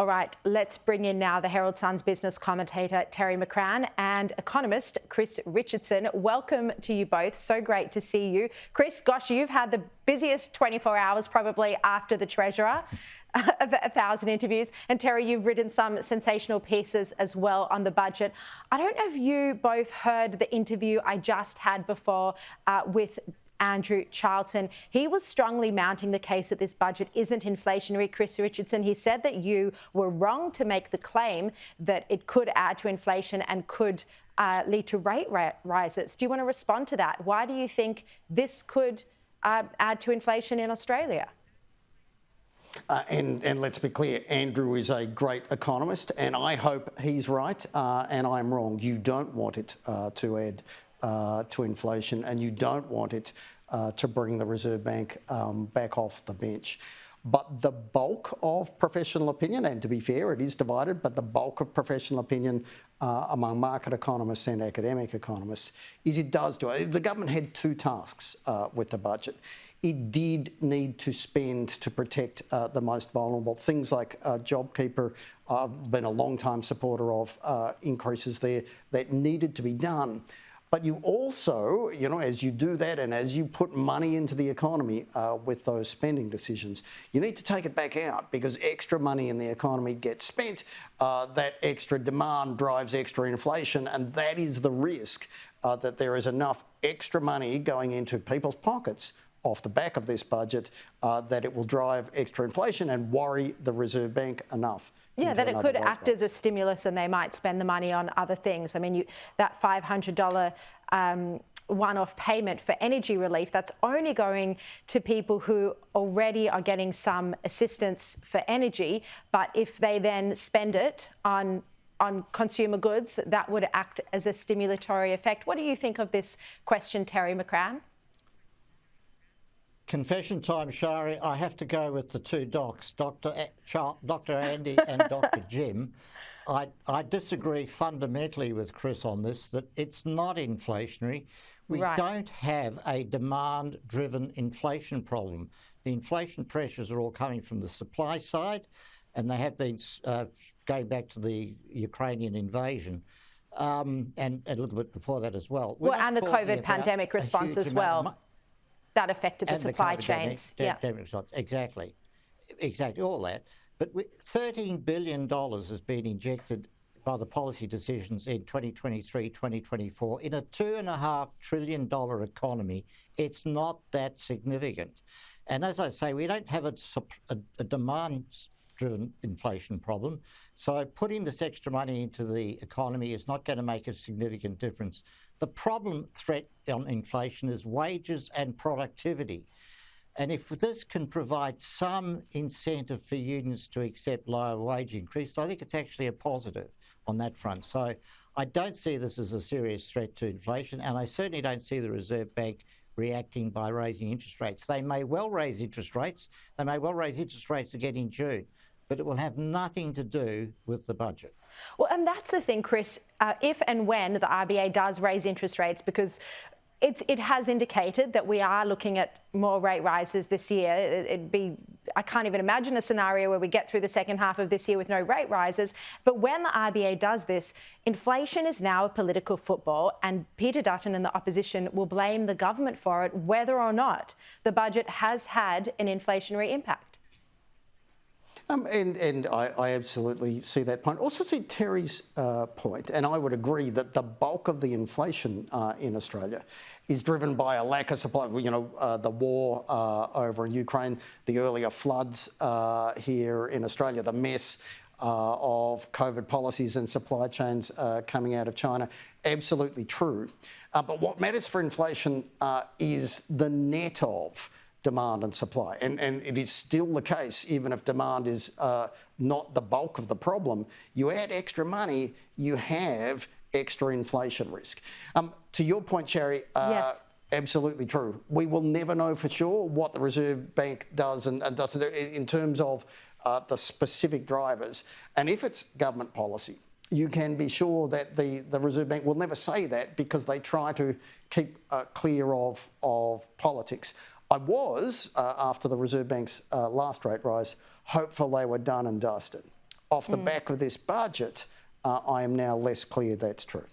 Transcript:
All right, let's bring in now the Herald Sun's business commentator, Terry McCrann, and economist, Chris Richardson. Welcome to you both. So great to see you. Chris, gosh, you've had the busiest 24 hours probably after the Treasurer, 1,000 interviews. And Terry, you've written some sensational pieces as well on the budget. I don't know if you both heard the interview I just had before with Andrew Charlton. He was strongly mounting the case that this budget isn't inflationary. Chris Richardson, he said that you were wrong to make the claim that it could add to inflation and could lead to rate rises. Do you want to respond to that? Why do you think this could add to inflation in Australia? And let's be clear, Andrew is a great economist, and I hope he's right and I'm wrong. You don't want it to add to inflation, and you don't want it to bring the Reserve Bank back off the bench. But the bulk of professional opinion, and to be fair, it is divided, but the bulk of professional opinion among market economists and academic economists is it does do it. The government had two tasks with the budget. It did need to spend to protect the most vulnerable. Things like JobKeeper, I've been a long-time supporter of increases there that needed to be done. But you also, as you do that and as you put money into the economy with those spending decisions, you need to take it back out because extra money in the economy gets spent. That extra demand drives extra inflation, and that is the risk that there is enough extra money going into people's pockets off the back of this budget that it will drive extra inflation and worry the Reserve Bank enough. Yeah, that it could act as a stimulus and they might spend the money on other things. I mean, that $500 one-off payment for energy relief, that's only going to people who already are getting some assistance for energy. But if they then spend it on consumer goods, that would act as a stimulatory effect. What do you think of this question, Terry McCrann? Confession time, Sharri. I have to go with the two docs, Dr. Andy and Dr. Jim. I disagree fundamentally with Chris on this, that it's not inflationary. We don't have a demand-driven inflation problem. The inflation pressures are all coming from the supply side, and they have been going back to the Ukrainian invasion. And a little bit before that as well. And the COVID pandemic response as well. That affected the supply chains. Exactly, all that. But $13 billion has been injected by the policy decisions in 2023, 2024 in a $2.5 trillion economy. It's not that significant. And as I say, we don't have a demand-driven inflation problem. So putting this extra money into the economy is not going to make a significant difference. The problem threat on inflation is wages and productivity. And if this can provide some incentive for unions to accept lower wage increase, I think it's actually a positive on that front. So I don't see this as a serious threat to inflation, and I certainly don't see the Reserve Bank reacting by raising interest rates. They may well raise interest rates. They may well raise interest rates again in June, but it will have nothing to do with the budget. Well, and that's the thing, Chris, if and when the RBA does raise interest rates, because it has indicated that we are looking at more rate rises this year. I can't even imagine a scenario where we get through the second half of this year with no rate rises. But when the RBA does this, inflation is now a political football, and Peter Dutton and the opposition will blame the government for it, whether or not the budget has had an inflationary impact. And I absolutely see that point. Also see Terry's point, and I would agree that the bulk of the inflation in Australia is driven by a lack of supply. The war over in Ukraine, the earlier floods here in Australia, the mess of COVID policies and supply chains coming out of China. Absolutely true. But what matters for inflation is the net of demand and supply. And it is still the case, even if demand is not the bulk of the problem, you add extra money, you have extra inflation risk. To your point, Sharri, yes. Absolutely true. We will never know for sure what the Reserve Bank does and doesn't do in terms of the specific drivers. And if it's government policy, you can be sure that the Reserve Bank will never say that because they try to keep clear of politics. I was, after the Reserve Bank's last rate rise, hopeful they were done and dusted. off the back of this budget, I am now less clear that's true.